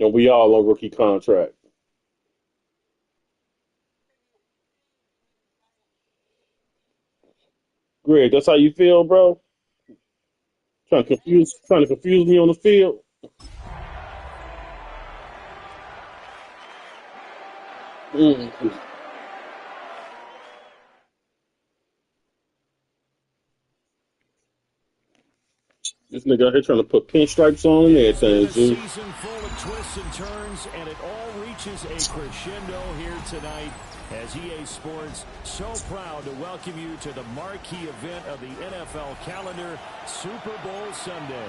And we all on rookie contract. Greg, that's how you feel, bro? Trying to confuse me on the field. Mm. This nigga out here trying to put pinstripes on and It's been everything, a G. season full of twists and turns, and it all reaches a crescendo here tonight as EA Sports so proud to welcome you to the marquee event of the NFL calendar, Super Bowl Sunday.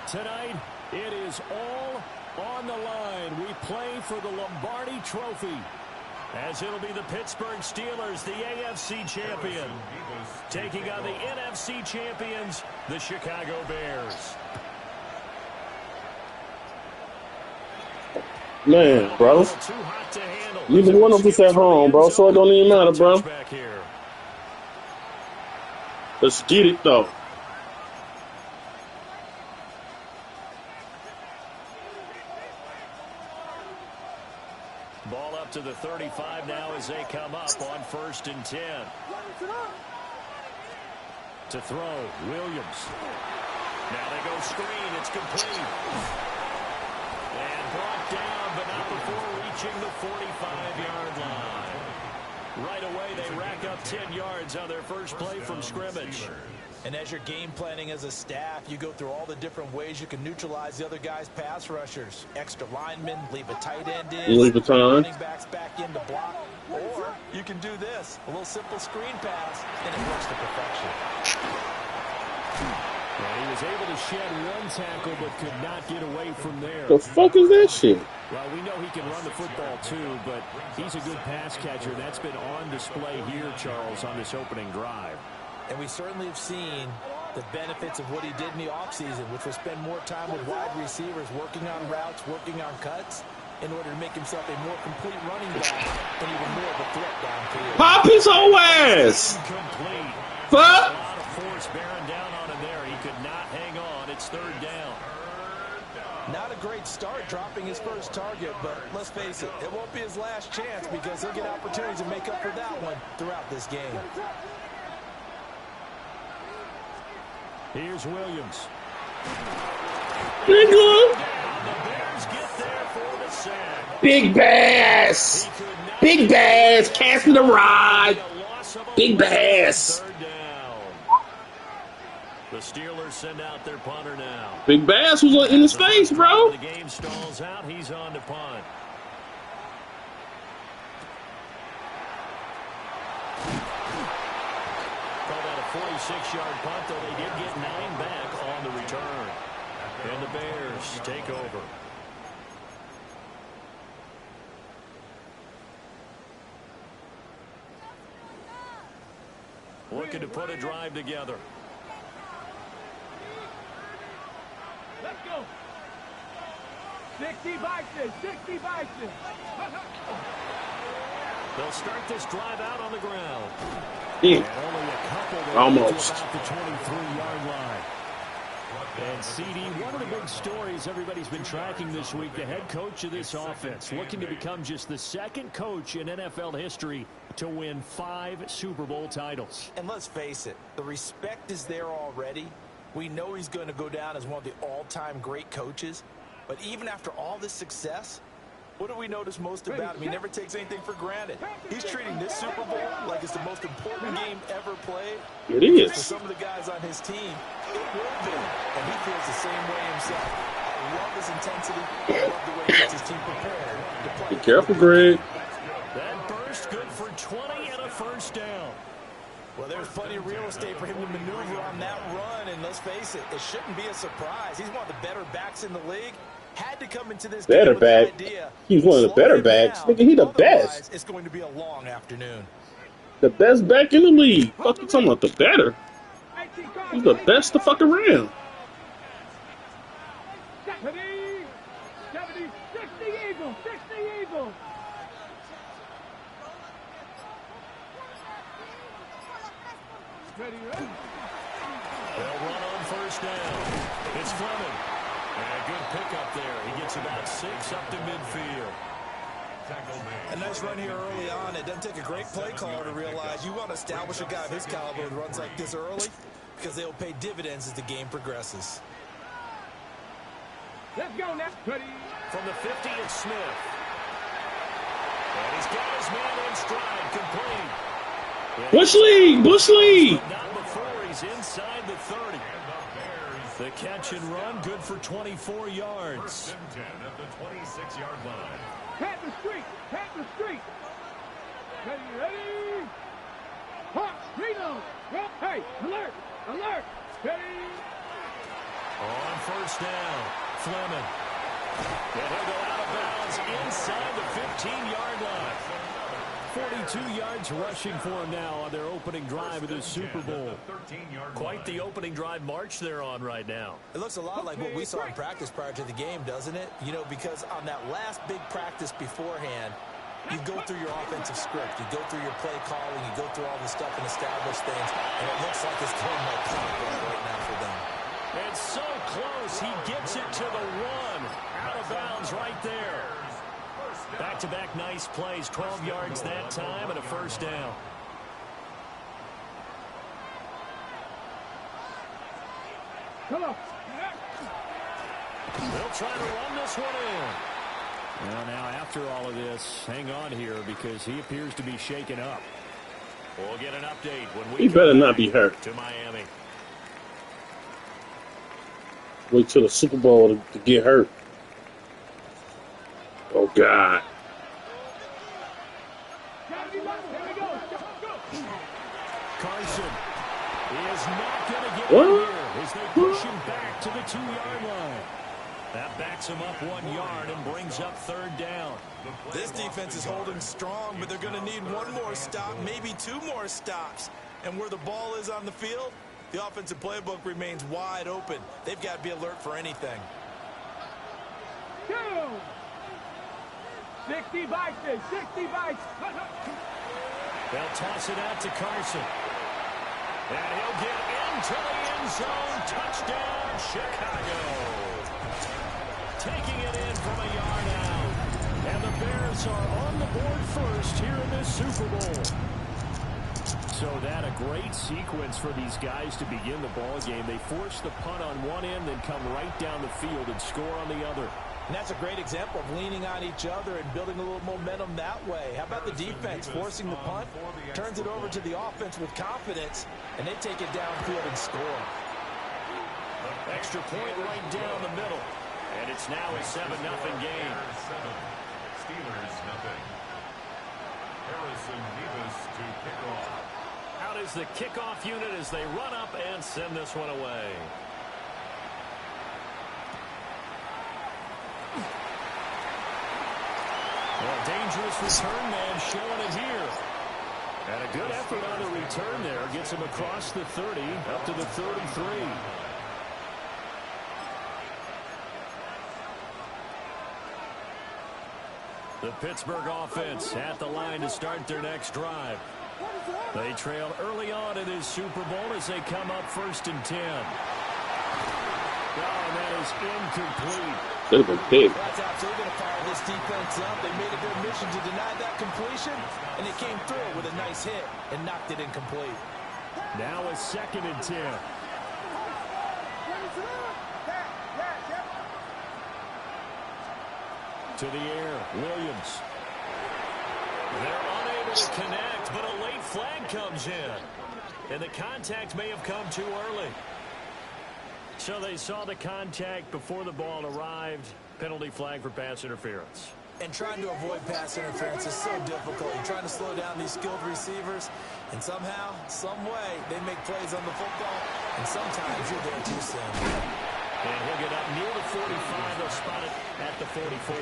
Tonight, it is all on the line. We play for the Lombardi Trophy, as it'll be the Pittsburgh Steelers, the AFC champion, taking on the NFC champions, the Chicago Bears. Man, bro. Neither one of us at home, bro, so it don't even matter, bro. Let's get it, though. Ball up to the 35 now as they come up on 1st and 10. To throw, Williams. Now they go screen. It's complete. And brought down, but not before reaching the 45-yard line. Right away, they rack up 10 yards on their first play from scrimmage. And as you're game planning as a staff, you go through all the different ways you can neutralize the other guy's pass rushers. Extra linemen, leave a tight end in, Leave a time. running backs back in to block. Or you can do this, a little simple screen pass, and it works to perfection. Well, he was able to shed one tackle but could not get away from there. The fuck is that shit? Well, we know he can run the football too, but he's a good pass catcher. That's been on display here, Charles, on this opening drive. And we certainly have seen the benefits of what he did in the offseason, which was spend more time with wide receivers, working on routes, working on cuts, in order to make himself a more complete running back and even more of a threat downfield. Pop his whole ass! Incomplete. Fuck! A lot of force bearing down on him there. He could not hang on. It's 3rd down. Not a great start dropping his first target, but let's face it, it won't be his last chance because he'll get opportunities to make up for that one throughout this game. Here's Williams. Nigga! The Bears get there for the sack. Big Bass! Big Bass! Casting the rod! Big Bass! 3rd down. The Steelers send out their punter now. Big Bass was in his face, bro. The game stalls out. He's on to punt. Called out a 46-yard punt, though they did get 9 back on the return. And the Bears take over. Looking to put a drive together. Let's go. 60 Bison, 60 Bison. They'll start this drive out on the ground. Yeah. And only a couple Almost. to about the 23-yard line. And CD, one of the big stories everybody's been tracking this week, the head coach of this offense, looking to become just the 2nd coach in NFL history to win 5 Super Bowl titles. And let's face it, the respect is there already. We know he's going to go down as one of the all-time great coaches. But even after all this success, what do we notice most about him? He never takes anything for granted. He's treating this Super Bowl like it's the most important game ever played. It is. For some of the guys on his team, it will be. And he feels the same way himself. I love his intensity. I love the way he gets his team prepared to play. Be careful, Greg. That burst good for 20 and a 1st down. Well, there's plenty of real estate for him to maneuver on that run. And let's face it, it shouldn't be a surprise. He's one of the better backs in the league. Had to come into this Better game with the back. idea. He's one of the better backs. Nigga, he the best. It's going to be a long afternoon. The best back in the league. Fuck you talking about the better? He's the best to fuck around. 70, 60 Eagles, 60 Eagles. Ready, ready. They'll run on 1st down. It's Fleming. And a good pickup there. He gets gets about 6 up to midfield. A nice run here early on. It doesn't take a great play caller to realize you want to establish a guy of his caliber who runs like this early because they'll pay dividends as the game progresses. Let's go now. Ready. From the 50, it's Smith. And he's got his man in stride, complete. Bush League! Bush League! Not before he's inside the 30. The catch and run, good for 24 yards. At the 26-yard line. Pat the street. Pat the street. Ready. Hawk. Reload. Hey, alert. Alert. Ready. On first down, Fleming. And he'll go out of bounds inside the 15-yard line. 42 yards rushing for him now on their opening drive of the Super Bowl. Quite the opening drive march they're on right now. It looks a lot like what we saw in practice prior to the game, doesn't it? You know, because on that last big practice beforehand, you go through your offensive script, you go through your play calling, you go through all this stuff and establish things, and it looks like it's going like clockwork right now for them. It's so close, he gets it to the 1. Out of bounds right there. Back-to-back nice plays, 12 yards that time and a first down. Come on. They'll try to run this one in. Well, now after all of this, hang on here because he appears to be shaken up. We'll get an update when we He better not be hurt. to Miami. Wait till the Super Bowl to get hurt. Oh, God. Here we go. Go. Carson is not going to get What? in here as they push him back to the 2-yard line. That backs him up 1 yard and brings up third down. This defense is holding strong, but they're going to need one more stop, maybe 2 more stops. And where the ball is on the field, the offensive playbook remains wide open. They've got to be alert for anything. Go. 60 Vikings. 60 Vikings. They'll toss it out to Carson. And he'll get into the end zone. Touchdown, Chicago. Taking it in from a yard out. And the Bears are on the board first here in this Super Bowl. So that a great sequence for these guys to begin the ball game. They force the punt on one end, then come right down the field and score on the other. And that's a great example of leaning on each other and building a little momentum that way. How about the defense forcing the punt, turns it over to the offense with confidence, and they take it downfield and score. Extra point right down the middle. And it's now a 7-0 game. Steelers nothing. Harrison Davis to kick off. Out is the kickoff unit as they run up and send this one away. Well, dangerous return man showing it here. And a good effort on the return there. Gets him across the 30 up to the 33. The Pittsburgh offense at the line to start their next drive. They trail early on in this Super Bowl as they come up 1st and 10. Oh, that is incomplete. Should have been big. That's absolutely going to fire this defense up. They made it their mission to deny that completion, and they came through with a nice hit and knocked it incomplete. Now a 2nd and 10. To the air, Williams. They're unable to connect, but a late flag comes in. And the contact may have come too early. So they saw the contact before the ball arrived. Penalty flag for pass interference. And trying to avoid pass interference is so difficult. You're trying to slow down these skilled receivers, and somehow, some way, they make plays on the football, and sometimes you're there too soon. And he'll get up near the 45. They'll spot it at the 44.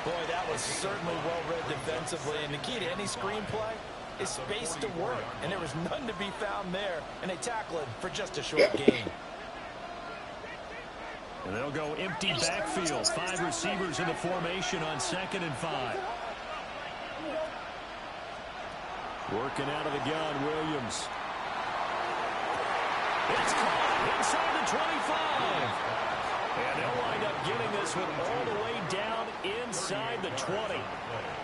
Boy, that was certainly well-read defensively, and the key to any screenplay is space to work, and there was none to be found there, and they tackle it for just a short gain. And they'll go empty backfield. 5 receivers in the formation on 2nd and 5. Working out of the gun, Williams. It's caught inside the 25. And they'll wind up getting this one all the way down inside the 20.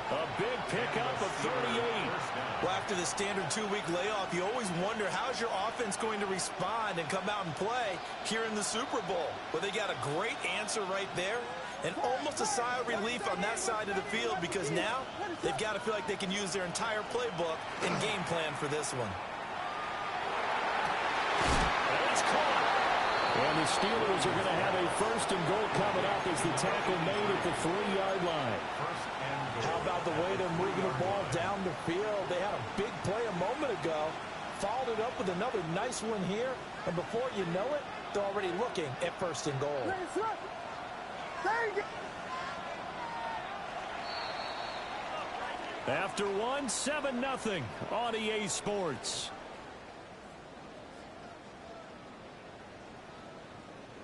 A big pickup of 38. Well, after the standard 2-week layoff, you always wonder how's your offense going to respond and come out and play here in the Super Bowl. Well, they got a great answer right there and almost a sigh of relief on that side of the field because now they've got to feel like they can use their entire playbook and game plan for this one. It's caught. And the Steelers are going to have a 1st and goal coming up as the tackle made at the 3-yard line. How about the way they're moving the ball down the field? They had a big play a moment ago, followed it up with another nice one here, and before you know it, they're already looking at 1st and goal. After one, 7-0 on EA Sports.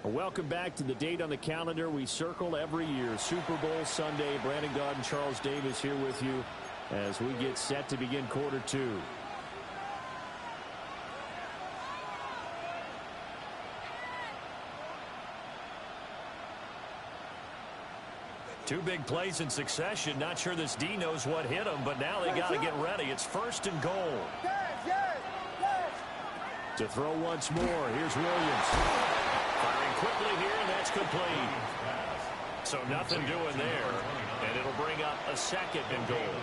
Welcome back to the date on the calendar we circle every year. Super Bowl Sunday. Brandon Gaudin, Charles Davis here with you as we get set to begin quarter 2. Two big plays in succession. Not sure this D knows what hit him, but now they got to get ready. It's 1st and goal. To throw once more. Here's Williams. Firing quickly here, and that's complete. So nothing doing there, and it'll bring up a 2nd and goal.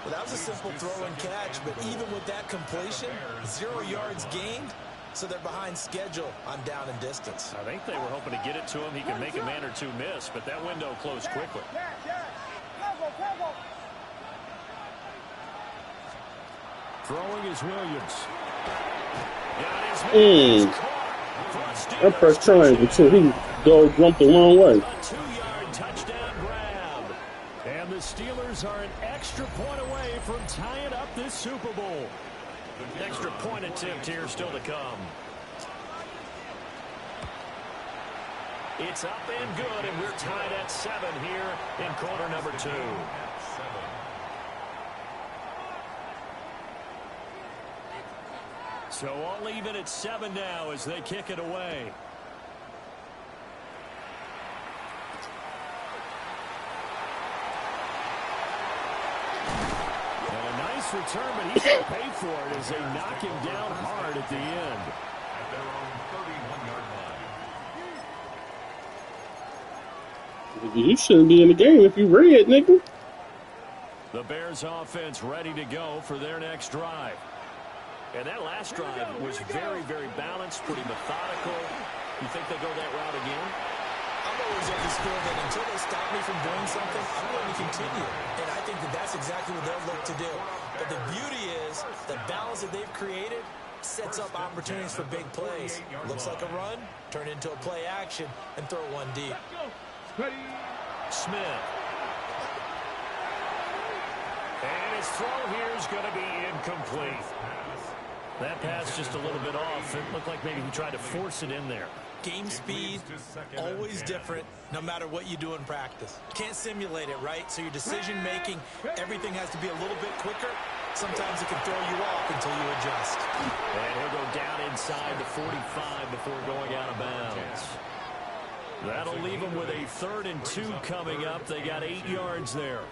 Well, that was a simple throw and catch, but even with that completion, 0 yards gained, so they're behind schedule on down and distance. I think they were hoping to get it to him. He can make a man or two miss, but that window closed quickly. Throwing is Williams. That first triangle, too. He jumped the wrong way. A 2-yard touchdown grab. And the Steelers are an extra point away from tying up this Super Bowl. Extra point attempt here still to come. It's up and good, and we're tied at 7 here in quarter number 2. So all even at 7 now as they kick it away. And a nice return, but he's going to pay for it as they knock him down hard at the end. At their own 31-yard line. You shouldn't be in the game if you red, nigga. The Bears offense ready to go for their next drive. And that last drive was very, very balanced, pretty methodical. You think they go that route again? I'm always of this feel that until they stop me from doing something, I'm going to continue. And I think that that's exactly what they'll look to do. But the beauty is the balance that they've created sets up opportunities for big plays. Looks like a run, turn into a play action, and throw one deep. Smith. And his throw here is going to be incomplete. That pass just a little bit off. It looked like maybe he tried to force it in there. Game speed, always different, no matter what you do in practice. Can't simulate it, right? So your decision-making, everything has to be a little bit quicker. Sometimes it can throw you off until you adjust. And he'll go down inside the 45 before going out of bounds. That'll leave them with a 3rd and 2 coming up. They got 8 yards there.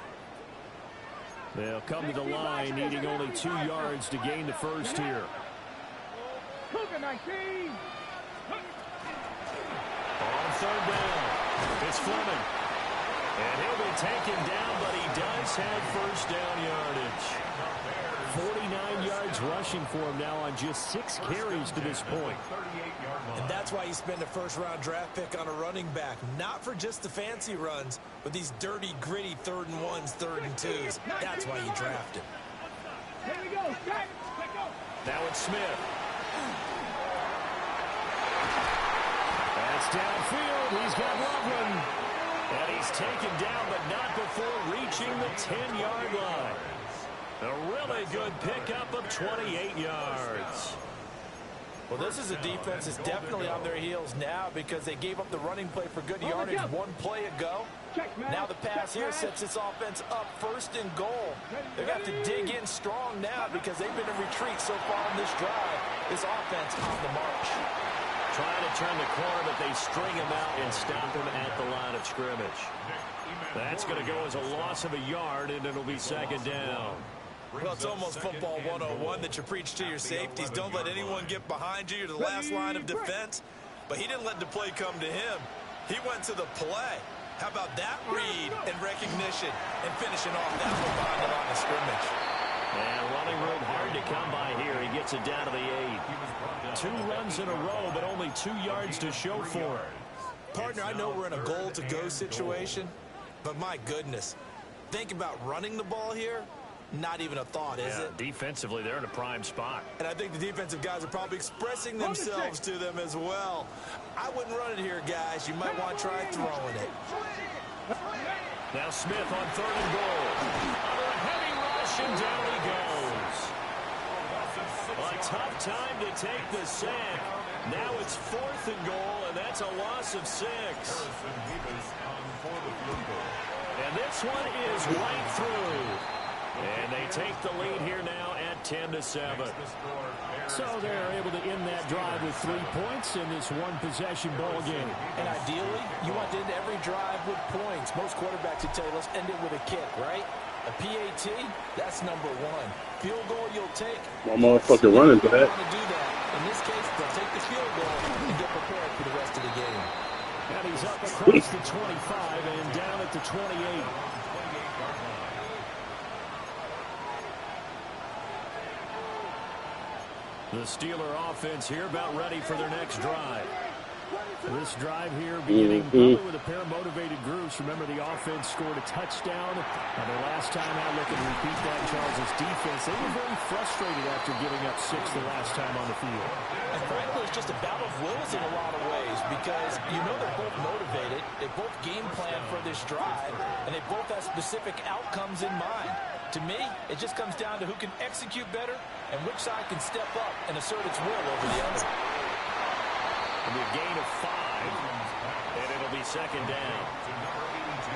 They'll come to the line, needing only 2 yards to gain the first here. On 3rd down, it's Fleming. And he'll be taken down, but he does have 1st down yardage. 49 yards rushing for him now on just 6 carries to this point. And that's why you spend a 1st-round draft pick on a running back. Not for just the fancy runs, but these dirty, gritty 3rd and 1s, 3rd and 2s. That's why you draft him. Now it's Smith. That's downfield. He's got Loveland. And he's taken down, but not before reaching the 10-yard line. A really good pickup of 28 yards. Well, this is a defense that's definitely on their heels now because they gave up the running play for good yardage 1 play ago. Now the pass here sets this offense up 1st and goal. They're going to have to dig in strong now because they've been in retreat so far on this drive. This offense on the march. Trying to turn the corner, but they string him out and stop him at the line scrimmage. That's going to go as a loss of a yard, and it'll be second down. Well, it's almost football 101 that you preach to your safeties. Don't let anyone get behind you. You're the last line of defense. But he didn't let the play come to him. He went to the play. How about that read and recognition and finishing off that one behind the line of scrimmage? And running room hard to come by here. He gets it down to the 8. 2 runs in a row, but only 2 yards to show for it. Partner, I know we're in a goal-to-go situation, but my goodness, think about running the ball here. Not even a thought, is it? Defensively, they're in a prime spot. And I think the defensive guys are probably expressing themselves to them as well. I wouldn't run it here, guys. You might want to try throwing it. Now Smith on 3rd and goal. Under a heavy rush, and down he goes. A tough time to take the sack. Now it's 4th and goal, and that's a loss of 6. And this one is right through. And they take the lead here now at 10-7. So they're able to end that drive with 3 points in this one-possession ball game. And ideally, you want to end every drive with points. Most quarterbacks would tell you, let's end it with a kick, right? A PAT, that's number 1. Field goal you'll take. My motherfucker running for that. Want to do that. In this case, they'll take the field goal and get prepared for the rest of the game. And he's up across the 25 and down at the 28. The Steeler offense here about ready for their next drive. This drive here beginning probably with a pair of motivated groups. Remember, the offense scored a touchdown. Their last time out, looking to repeat that. Charles' defense, they were very frustrated after giving up 6 the last time on the field. And frankly, it's just a battle of wills in a lot of ways because you know they're both motivated. They both game plan for this drive, and they both have specific outcomes in mind. To me, it just comes down to who can execute better and which side can step up and assert its will over the other. It'll be a gain of 5, and it'll be second down. To number 82.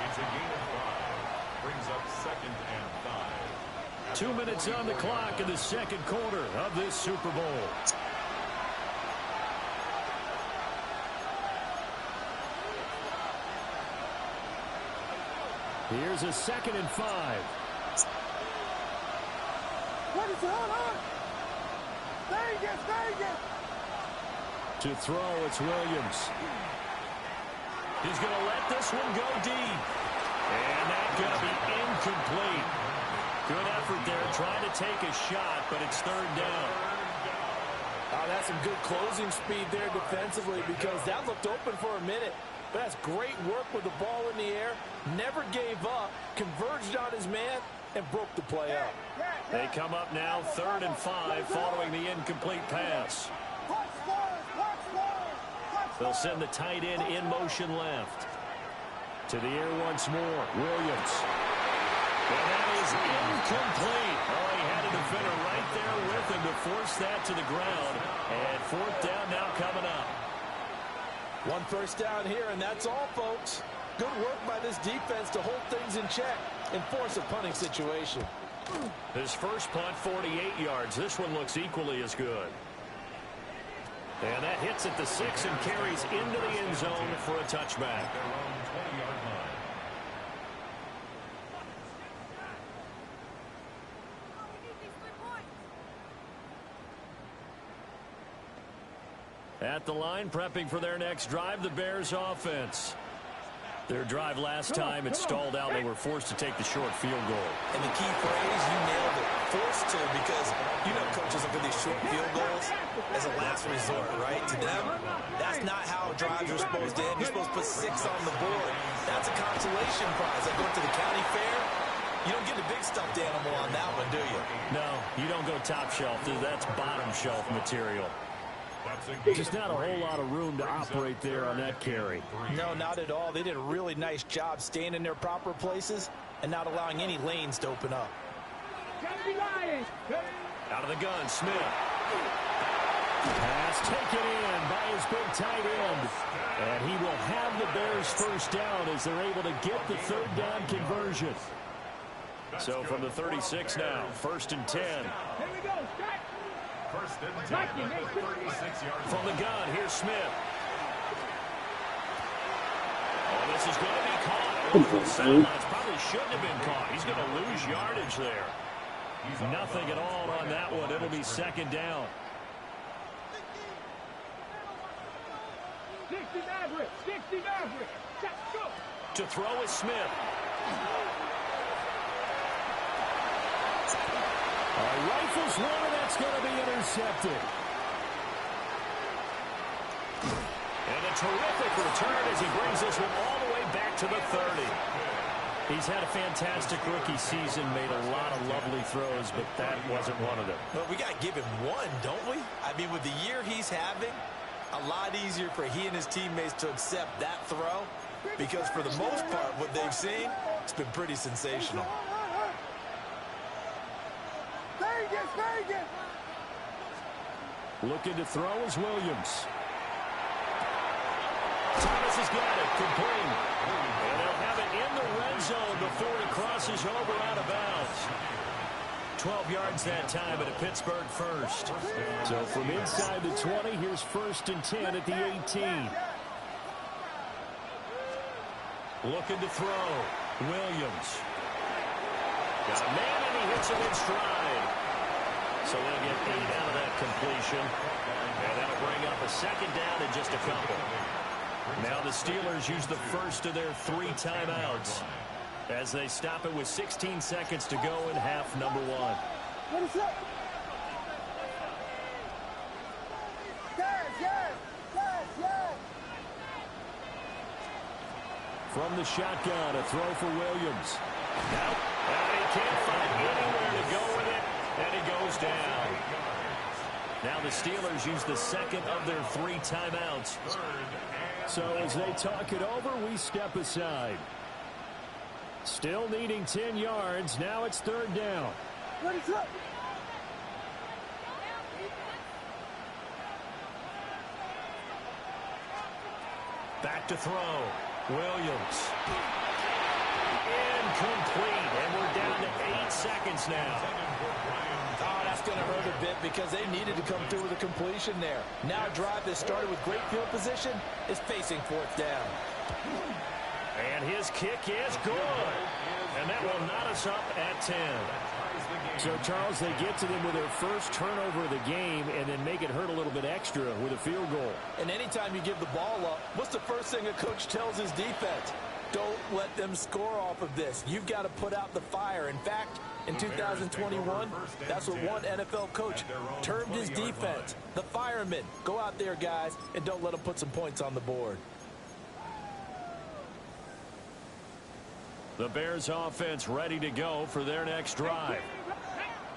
It's a gain of 5. Brings up 2nd and 5. 2 minutes on the clock in the second quarter of this Super Bowl. Here's a 2nd and 5. What is on? Stay. To throw, it's Williams. He's going to let this one go deep. And that's going to be incomplete. Good effort there, trying to take a shot, but it's 3rd down. Oh, that's some good closing speed there defensively because that looked open for a minute. But that's great work with the ball in the air. Never gave up, converged on his man, and broke the play up. They come up now 3rd and 5 following the incomplete pass. They'll send the tight end in motion left. To the air once more, Williams. And that is incomplete. Oh, he had a defender right there with him to force that to the ground. And 4th down now coming up. 1 first down here, and that's all, folks. Good work by this defense to hold things in check and force a punting situation. His first punt, 48 yards. This one looks equally as good. And that hits at the 6 and carries into the end zone for a touchback. Their own 20-yard line. At the line, prepping for their next drive, the Bears offense. Their drive last time, it stalled out. They were forced to take the short field goal. And the key phrase, you nailed it, forced to, because you know coaches look at these short field goals as a last resort, right? To them, that's not how drives are supposed to end. You're supposed to put 6 on the board. That's a consolation prize. Like going to the county fair, you don't get a big stuffed animal on that one, do you? No, you don't go top shelf. That's bottom shelf material. Just not a whole lot of room to operate there on that carry. No, not at all. They did a really nice job staying in their proper places and not allowing any lanes to open up. Out of the gun, Smith. Pass taken in by his big tight end. And he will have the Bears first down as they're able to get the 3rd down conversion. So from the 36 now, 1st and 10. Here we go. Strike. 1st and 10 at the 36-yard line. From the gun, here's Smith. This is going to be caught. Come on, son. Probably shouldn't have been caught. He's going to lose yardage there. Nothing at all on that one. It'll be second down. 60 Maverick. 60 Maverick. Let's go. To throw is Smith. Rifles one, and that's going to be intercepted. And a terrific return as he brings this one all the way back to the 30. He's had a fantastic rookie season, made a lot of lovely throws, but that wasn't one of them. But we got to give him one, don't we? I mean, with the year he's having, a lot easier for he and his teammates to accept that throw, because for the most part, what they've seen, it's been pretty sensational. Looking to throw is Williams. Thomas has got it, complete. And they'll have it in the red zone before it crosses over out of bounds. 12 yards that time at a Pittsburgh first. So from inside the 20, here's 1st and 10 at the 18. Looking to throw. Williams. Got a man, and he hits him in stride. So they'll get 8 out of that completion. And that'll bring up a second down in just a couple. Now the Steelers use the first of their 3 timeouts as they stop it with 16 seconds to go in half number 1. What is up? From the shotgun, a throw for Williams. Now, and he can't find anywhere to go with it, and he goes down. Now the Steelers use the second of their 3 timeouts. So as they talk it over, we step aside. Still needing 10 yards. Now it's 3rd down. What is up? Back to throw. Williams. Incomplete. And we're down to 8 seconds now. Oh, that's going to hurt a bit because they needed to come through with a completion there. Now a drive that started with great field position is facing 4th down. And his kick is good. And that will knot us up at 10. So, Charles, they get to them with their first turnover of the game and then make it hurt a little bit extra with a field goal. And anytime you give the ball up, what's the first thing a coach tells his defense? Don't let them score off of this. You've got to put out the fire. In fact, in 2021, that's what one NFL coach termed his defense. The firemen. Go out there, guys, and don't let them put some points on the board. The Bears offense ready to go for their next drive.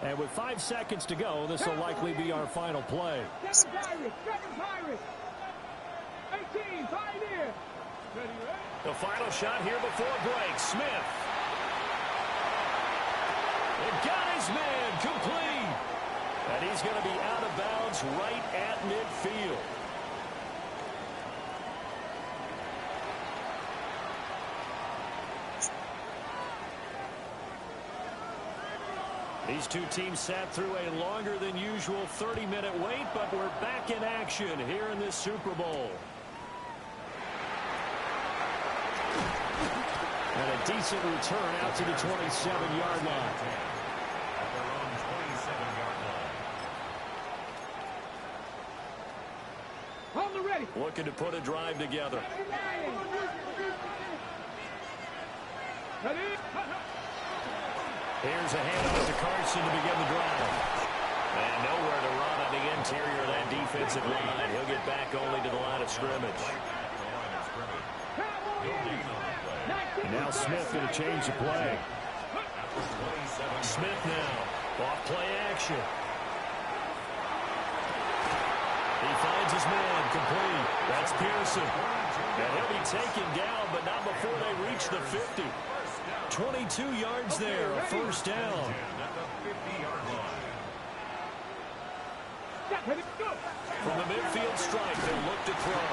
And with 5 seconds to go, this will likely be our final play. Second Pirates. 18, Pioneer. Ready? The final shot here before break. Smith. It got his man complete. And he's going to be out of bounds right at midfield. These two teams sat through a longer than usual 30-minute wait, but we're back in action here in this Super Bowl. And a decent return out to the 27-yard line. On the ready. Looking to put a drive together. Ready? Here's a handoff to Carson to begin the drive. And nowhere to run on the interior of that defensive line. He'll get back only to the line of scrimmage. And now Smith going to change the play. Smith now. Off play action. He finds his man complete. That's Pearson. And he'll be taken down, but not before they reach the 50. 22 yards there, a first down. From the midfield stripe, they look to throw.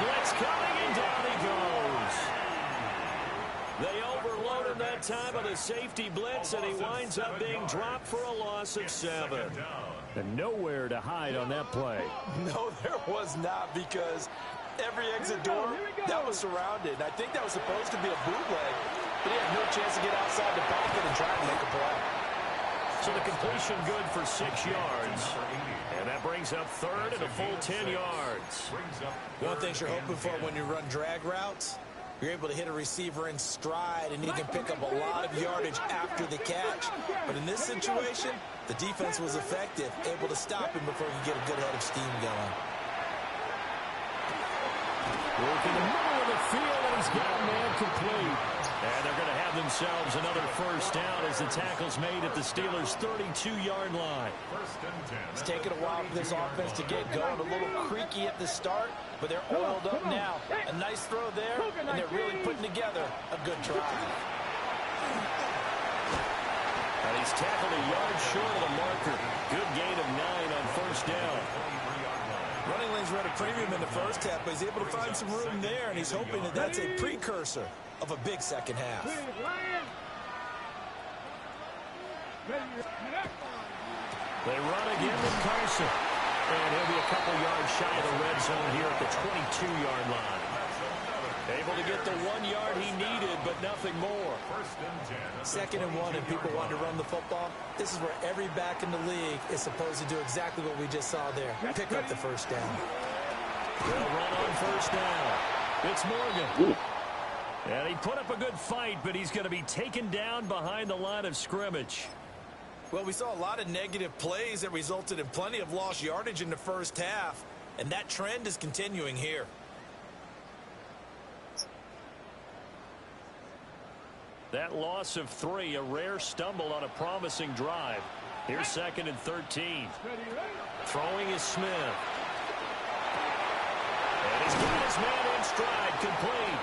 Blitz coming, and down he goes. They overloaded that time on a safety blitz, and he winds up being dropped for a loss of 7. And nowhere to hide on that play. No, there was not, because Every exit door, that was surrounded. I think that was supposed to be a bootleg, but he had no chance to get outside the pocket and try to make a play. So the completion good for 6 yards. And that brings up third and a full 10 yards. One thing you're hoping for when you run drag routes, you're able to hit a receiver in stride, and you can pick up a lot of yardage after the catch. But in this situation, the defense was effective, able to stop him before he could get a good head of steam going. Work in the middle of the field, and he's got a man complete. And they're going to have themselves another first down as the tackle's made at the Steelers' 32-yard line. It's taken a while for this offense to get going. A little creaky at the start, but they're oiled up now. A nice throw there, and they're really putting together a good try. And he's tackled a yard short of the marker. Good gain of 9 on first down. Running lanes were at a premium in the first half, but he's able to find some room there, and he's hoping that that's a precursor of a big second half. They run again with Carson. And he'll be a couple yards shy of the red zone here at the 22-yard line. Able to get the 1 yard he needed, but nothing more. 2nd and 1, and people want to run the football. This is where every back in the league is supposed to do exactly what we just saw there. Pick up the first down. They'll run on first down. It's Morgan. And he put up a good fight, but he's going to be taken down behind the line of scrimmage. Well, we saw a lot of negative plays that resulted in plenty of lost yardage in the first half, and that trend is continuing here. That loss of 3, a rare stumble on a promising drive. Here's 2nd and 13. Throwing is Smith. And he's got his man in stride, complete.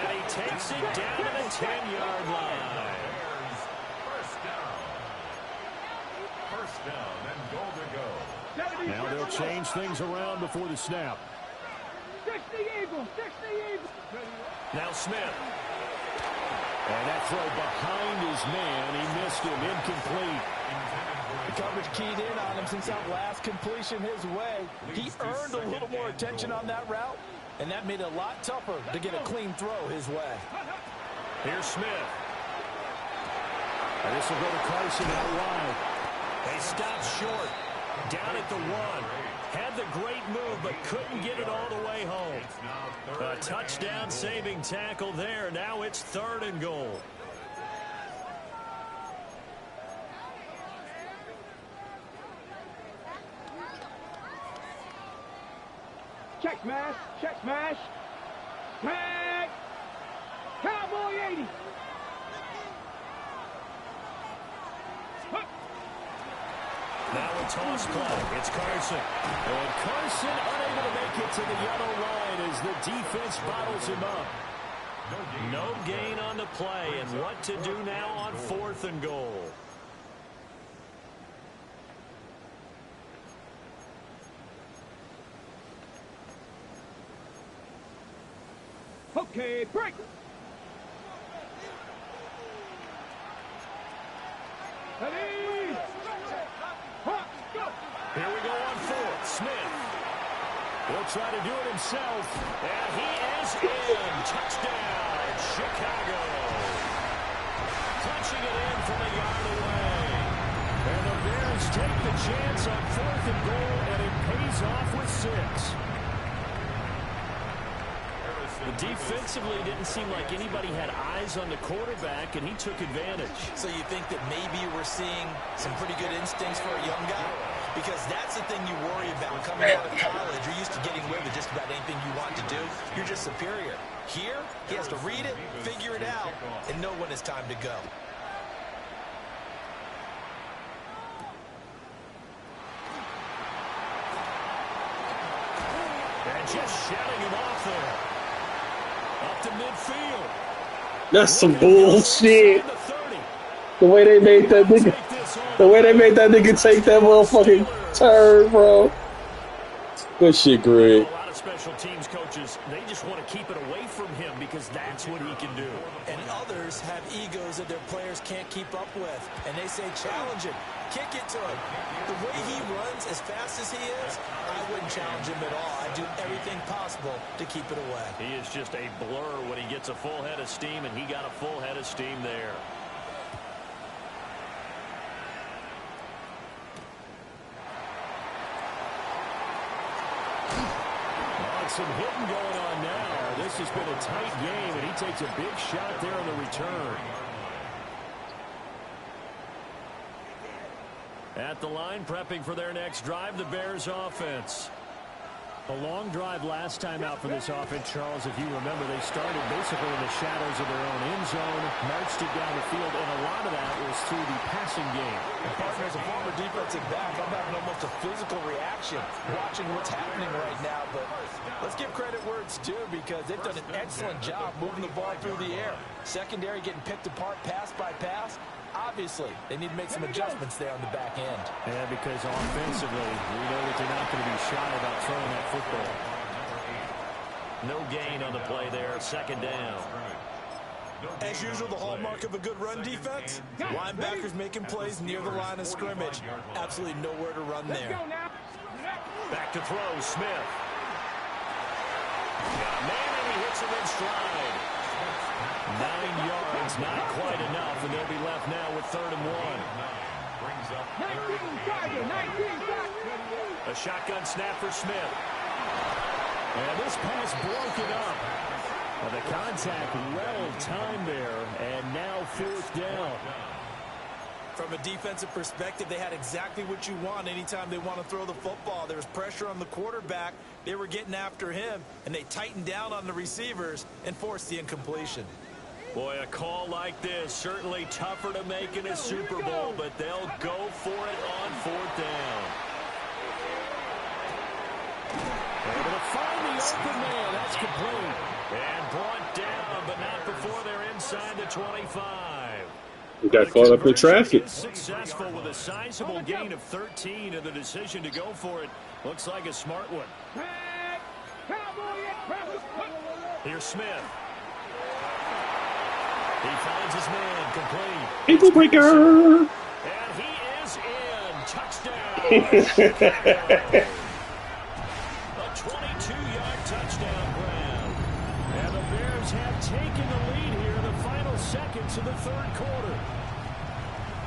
And he takes it down to the 10-yard line. First down and goal to go. Now they'll change things around before the snap. 60 Eagles, 60 Eagles. Now Smith. And that throw behind his man, he missed him, incomplete. The coverage keyed in on him since that last completion his way. He earned a little more attention on that route, and that made it a lot tougher to get a clean throw his way. Here's Smith. And this will go to Carson out wide. They stopped short, down at the 1. Had the great move, but couldn't get it all the way home. A touchdown-saving tackle there. Now it's 3rd and goal. Check smash, check smash. Tag. Cowboy 80. Now a toss play. It's Carson. And Carson unable to make it to the yellow line as the defense bottles him up. No gain on the play. And what to do now on 4th and goal? Okay, break. Ready. Here we go on 4th. Smith. He'll try to do it himself. And he is in. Touchdown, Chicago. Punching it in from a yard away. And the Bears take the chance on 4th and goal, and it pays off with 6. But defensively, it didn't seem like anybody had eyes on the quarterback, and he took advantage. So you think that maybe we're seeing some pretty good instincts for a young guy? Because that's the thing you worry about coming out of college. You're used to getting away with just about anything you want to do. You're just superior. Here, he has to read it, figure it out, and know when it's time to go. And just shouting him off there. Up to midfield. That's some bullshit. The way they made that nigga, take that motherfucking turn, bro. Good shit, Greg. A lot of special teams coaches, they just want to keep it away from him because that's what he can do. And others have egos that their players can't keep up with. And they say, challenge him, kick it to him. The way he runs as fast as he is, I wouldn't challenge him at all. I'd do everything possible to keep it away. He is just a blur when he gets a full head of steam, and he got a full head of steam there. Some hitting going on now. This has been a tight game, and he takes a big shot there on the return. At the line, prepping for their next drive, the Bears offense. A long drive last time out for this offense, Charles. If you remember, they started basically in the shadows of their own end zone, marched it down the field, and a lot of that was through the passing game. And partner, as a former defensive back, I'm having almost a physical reaction watching what's happening right now. But let's give credit where it's due, because they've done an excellent job moving the ball through the air. Secondary getting picked apart pass by pass. Obviously, they need to make some adjustments there on the back end. Yeah, because offensively, we know that they're not going to be shy about throwing that football. No gain on the play there, second down. As usual, the hallmark of a good run defense, linebackers making plays near the line of scrimmage. Absolutely nowhere to run there. Back to throw, Smith. Got a man, and he hits him in stride. 9 yards, not quite enough, and they'll be left now with 3rd and 1. A shotgun snap for Smith. And this pass broken up. The contact well timed there, and now 4th down. From a defensive perspective, they had exactly what you want anytime they want to throw the football. There was pressure on the quarterback. They were getting after him, and they tightened down on the receivers and forced the incompletion. Boy, a call like this, certainly tougher to make in a Super Bowl, but they'll go for it on 4th down. Able to find the open man. That's complete. And brought down, but not before they're inside the 25. We got caught up in traffic. Successful with a sizable gain of 13, and the decision to go for it looks like a smart one. Here's Smith. He finds his man, complete. Ankle breaker. And he is in. Touchdown. A 22-yard touchdown grab. And the Bears have taken the lead here in the final seconds of the 3rd quarter.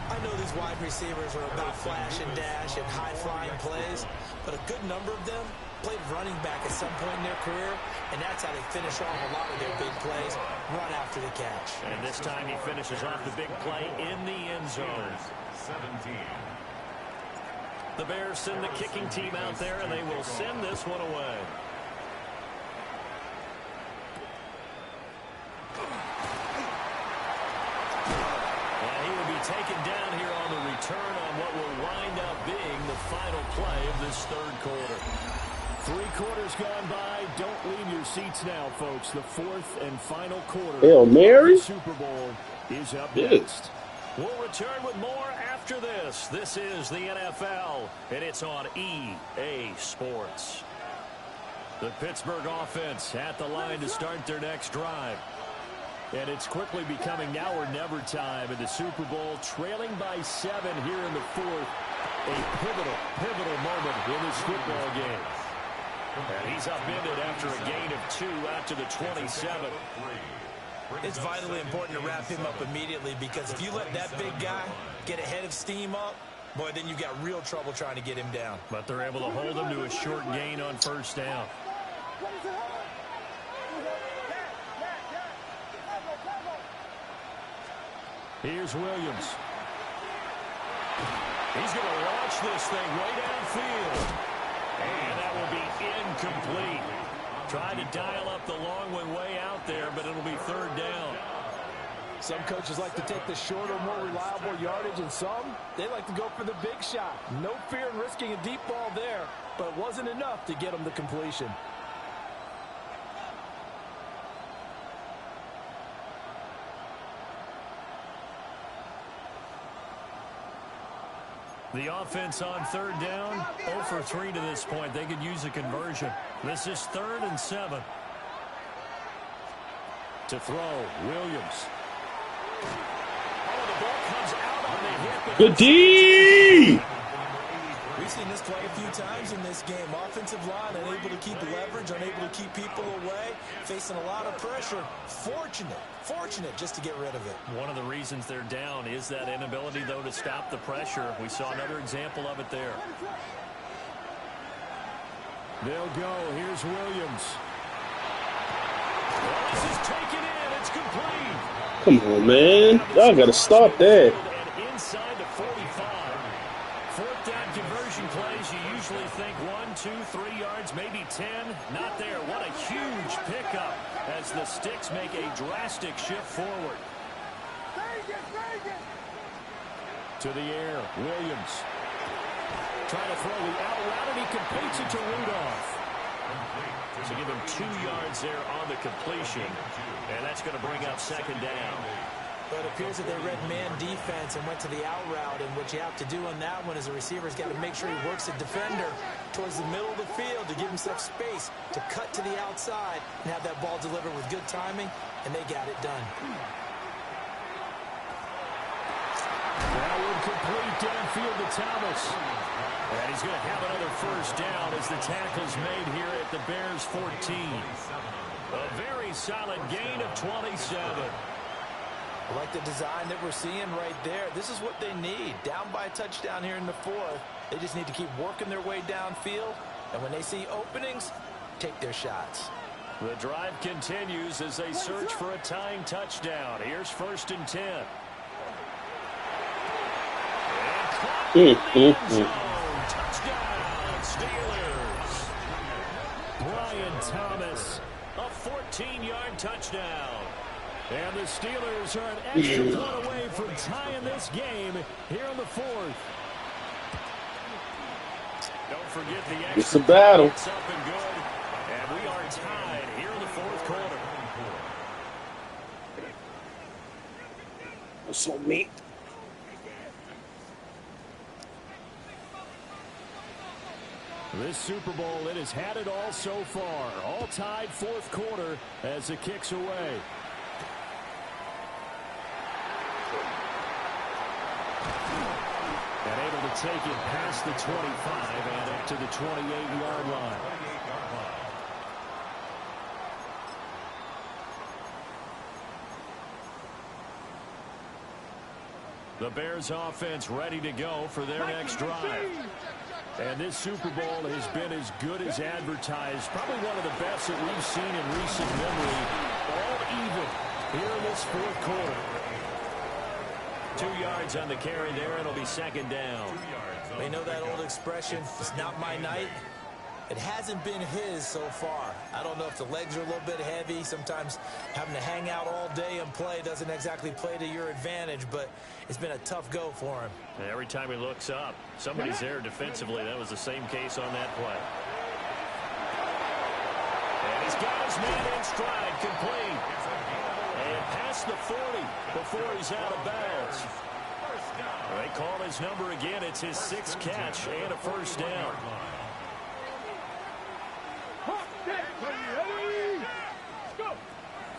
I know these wide receivers are about flash and dash and high-flying plays, but a good number of them played running back at some point in their career, and that's how they finish off a lot of their big plays, run after the catch. And this time he finishes off the big play in the end zone. 17. The Bears send the kicking team out there, and they will send this one away. And he will be taken down here on the return on what will wind up being the final play of this 3rd quarter. 3 quarters gone by. Don't leave your seats now, folks. The 4th and final quarter Hail Mary. of the Super Bowl is up next. We'll return with more after this. This is the NFL, and it's on EA Sports. The Pittsburgh offense at the line to start their next drive. And it's quickly becoming now or never time in the Super Bowl, trailing by 7 here in the 4th. A pivotal moment in this football game. And he's upended after a gain of 2 out to the 27. It's vitally important to wrap him up immediately, because if you let that big guy get a head of steam up, boy, then you've got real trouble trying to get him down. But they're able to hold him to a short gain on 1st down. Here's Williams. He's going to launch this thing way downfield. And that will be incomplete. Trying to dial up the long one way out there, but it'll be 3rd down. Some coaches like to take the shorter, more reliable yardage, and some, they like to go for the big shot. No fear in risking a deep ball there, but it wasn't enough to get them to completion. The offense on third down, 0 for 3 to this point. They could use a conversion. This is 3rd and 7. To throw, Williams. Oh, the ball comes out on the hip. Good D! We've seen this play a few times in this game. Offensive line unable to keep leverage, unable to keep people away, facing a lot of pressure. Fortunate just to get rid of it. One of the reasons they're down is that inability, though, to stop the pressure. We saw another example of it there. They'll go. Here's Williams. Well, this is taken in. It's complete. Come on, man. Y'all got to stop that. And inside the 45. 4th down conversion plays, you usually think 1, 2, 3 yards, maybe 10. Not there. What a huge pickup as the Sticks make a drastic shift forward. To the air, Williams. Trying to throw the out route, and he completes it to Rudolph. So give him 2 yards there on the completion, and that's going to bring up 2nd down. But it appears that they read man defense and went to the out route, and what you have to do on that one is the receiver's got to make sure he works the defender towards the middle of the field to give himself space to cut to the outside and have that ball delivered with good timing, and they got it done. That would complete downfield to Thomas. And he's going to have another 1st down as the tackle's made here at the Bears 14. A very solid gain of 27. I like the design that we're seeing right there. This is what they need. Down by a touchdown here in the 4th. They just need to keep working their way downfield. And when they see openings, take their shots. The drive continues as they search for a tying touchdown. Here's 1st and 10. Touchdown, Steelers. Brian Thomas, a 14-yard touchdown. And the Steelers are an extra point away from tying this game here in the 4th. Don't forget the extra. It's a battle. It's up and good. And we are tied here in the 4th quarter. So meat. This Super Bowl, it has had it all so far. All tied 4th quarter as it kicks away. And able to take it past the 25 and up to the 28-yard line. The Bears offense ready to go for their next drive. And this Super Bowl has been as good as advertised. Probably one of the best that we've seen in recent memory. All even here in this 4th quarter. 2 yards on the carry there. It'll be 2nd down. They know that old expression, it's not my night. It hasn't been his so far. I don't know if the legs are a little bit heavy. Sometimes having to hang out all day and play doesn't exactly play to your advantage, but it's been a tough go for him. And every time he looks up, somebody's there defensively. That was the same case on that play. And he's got his man in stride, complete. And past the 40 before he's out of bounds. They call his number again. It's his 6th catch and a 1st down.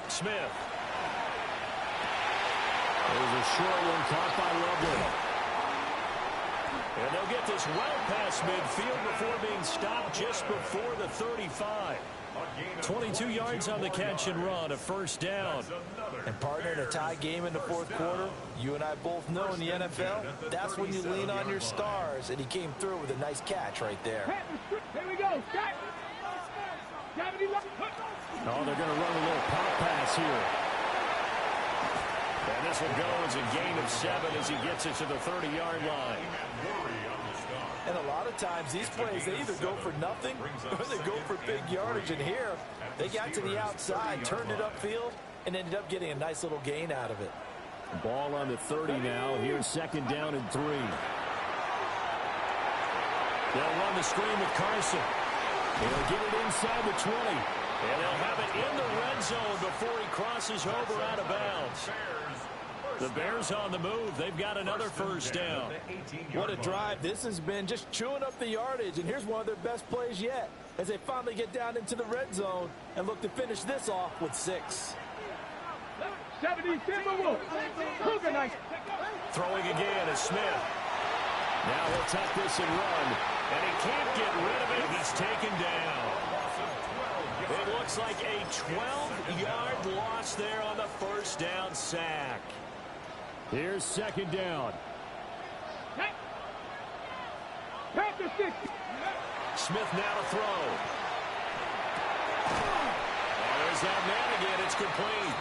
Smith. There's a short one caught by Lovely. And they'll get this well past midfield before being stopped just before the 35. 22 yards on the catch and run, a 1st down. And partner, in a tie game in the 4th quarter, you and I both know in the NFL, that's when you lean on your stars, and he came through with a nice catch right there. Here we go. Oh, they're going to run a little pop pass here. And this will go as a gain of 7 as he gets it to the 30-yard line. And a lot of times these plays, they either go for nothing or they go for big yardage. And here, they got to the outside, turned it upfield, and ended up getting a nice little gain out of it. Ball on the 30 now. Here's 2nd down and 3. They'll run the screen with Carson. He'll get it inside the 20. And they'll have it in the red zone before he crosses over out of bounds. The Bears on the move. They've got another first down. What a drive this has been, just chewing up the yardage. And here's one of their best plays yet as they finally get down into the red zone and look to finish this off with 6. 70 Timberwolves. Cougar night. Throwing again is Smith. Now he'll tuck this and run. And he can't get rid of it. He's taken down. It looks like a 12-yard loss there on the first down sack. Here's second down. Panther 60. Smith now to throw. There's that man again. It's complete.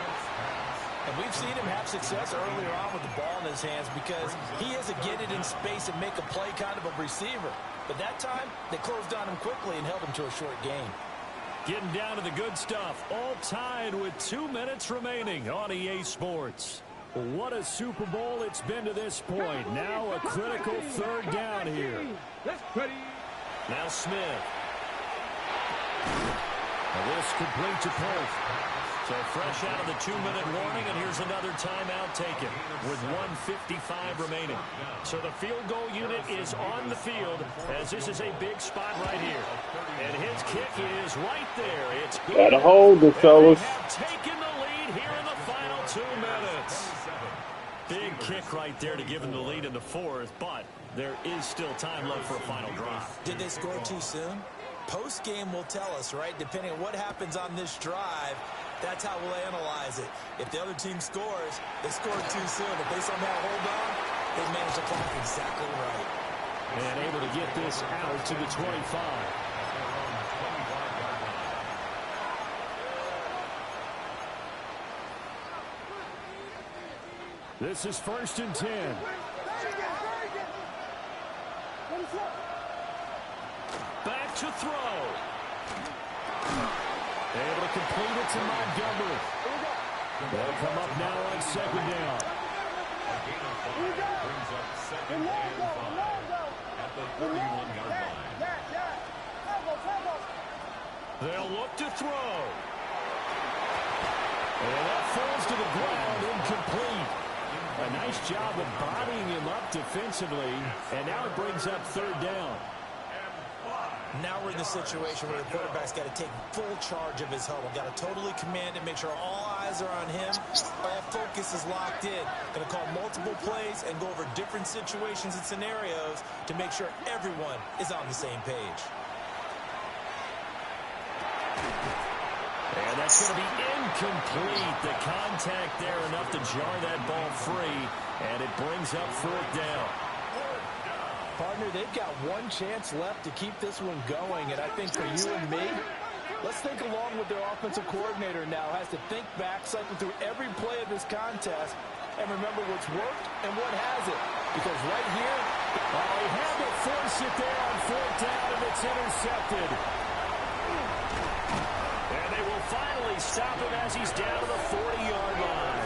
And we've seen him have success earlier on with the ball in his hands because he is a get it in space and make a play kind of a receiver. But that time, they closed on him quickly and held him to a short gain. Getting down to the good stuff. All tied with 2 minutes remaining on EA Sports. What a Super Bowl it's been to this point. Now a critical third down here. Now Smith. And this complete to Polk. So fresh out of the 2-minute warning, and here's another timeout taken with 1:55 remaining. So the field goal unit is on the field as this is a big spot right here. And his kick is right there. It's good. Gotta hold it, fellas. They have taken the lead here in the final 2 minutes. Big kick right there to give them the lead in the fourth, but there is still time left for a final drive. Did they score too soon? Post-game will tell us, right? Depending on what happens on this drive, that's how we'll analyze it. If the other team scores, they scored too soon. If they somehow hold on, they manage the clock exactly right. And able to get this out to the 25. This is 1st and 10. Back to throw. Able to complete it to Montgomery. They'll come up now on second down. Brings up second and 5 at the 31-yard line. They'll look to throw. And that falls to the ground, incomplete. A nice job of bodying him up defensively, and now it brings up third down. Now we're in the situation where the quarterback's got to take full charge of his huddle. Got to totally command it, make sure all eyes are on him. All focus is locked in. Going to call multiple plays and go over different situations and scenarios to make sure everyone is on the same page. And that's going to be incomplete. The contact there enough to jar that ball free, and it brings up fourth down. Partner, they've got one chance left to keep this one going, and I think for you and me, let's think along with their offensive coordinator now. Has to think back, cycle through every play of this contest, and remember what's worked and what hasn't. Because right here, he had to force it there on fourth down, and it's intercepted. And they will finally stop him as he's down to the 40-yard line.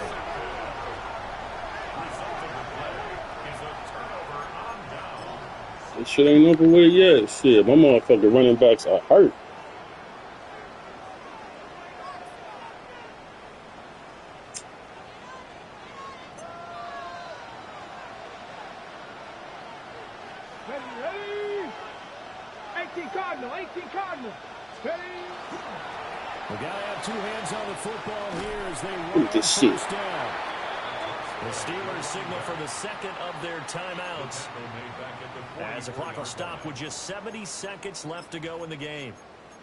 This shit ain't over with yet. Shit, my motherfucking running backs are hurt. Ready. 18 Cardinal. 18 Cardinal. Ready. We got to have two hands on the football here as they Look run at this shit. first down. The Steelers signal for the second of their timeouts as the clock will stop with just 70 seconds left to go in the game.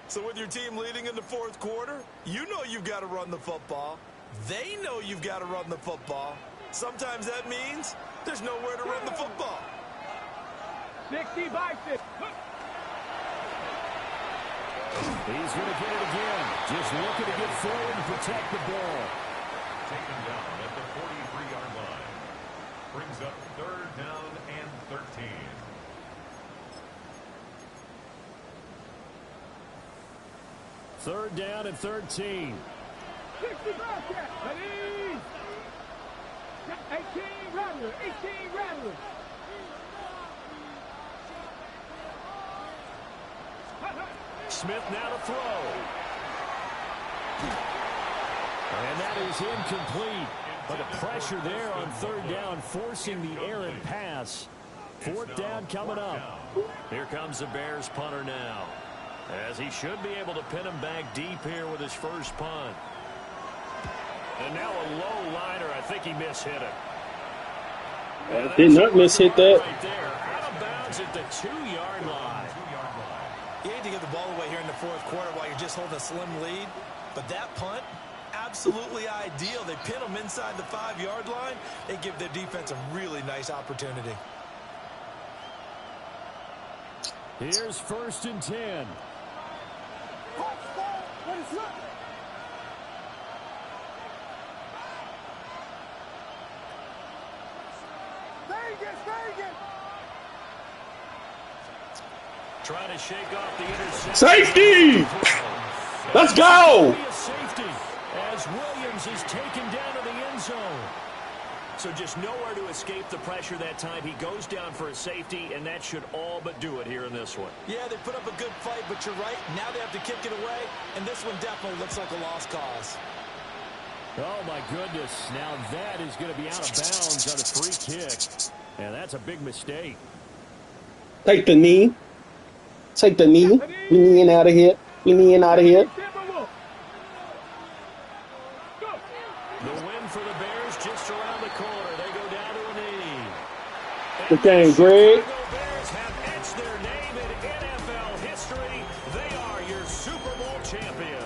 So with your team leading in the fourth quarter, you know you've got to run the football. They know you've got to run the football. Sometimes that means there's nowhere to run the football. 60 by 6. He's going to get it again. Just looking to get forward and protect the ball. Taken down at the 43-yard line. Brings up third down and 13. Third down and 13. 60 Bobcat. Ready. 18 Rattler. 18 Rattler. Smith now to throw. And that is incomplete. But the pressure there on third down, forcing the errant pass. Fourth down coming up. Here comes the Bears punter now, as he should be able to pin him back deep here with his first punt. And now a low liner. I think he mishit it. Did not mishit that. Right there, out of bounds at the 2-yard line. You hate to give the ball away here in the fourth quarter while you're just holding a slim lead, but that punt, absolutely ideal. They pin them inside the 5-yard line. They give their defense a really nice opportunity. Here's 1st and 10. Trying to shake off the interception. Safety! Let's go! Safety as Williams is taken down to the end zone. So just nowhere to escape the pressure that time. He goes down for a safety, and that should all but do it here in this one. Yeah, they put up a good fight, but you're right. Now they have to kick it away, and this one definitely looks like a lost cause. Oh, my goodness. Now that is going to be out of bounds on a free kick. And that's a big mistake. Take the knee. Take the knee. We knee in out of here. We knee in out of here. The win for the Bears just around the corner. They go down to a knee. Good game, Greg. The Bears have etched their name in NFL history. They are your Super Bowl champions.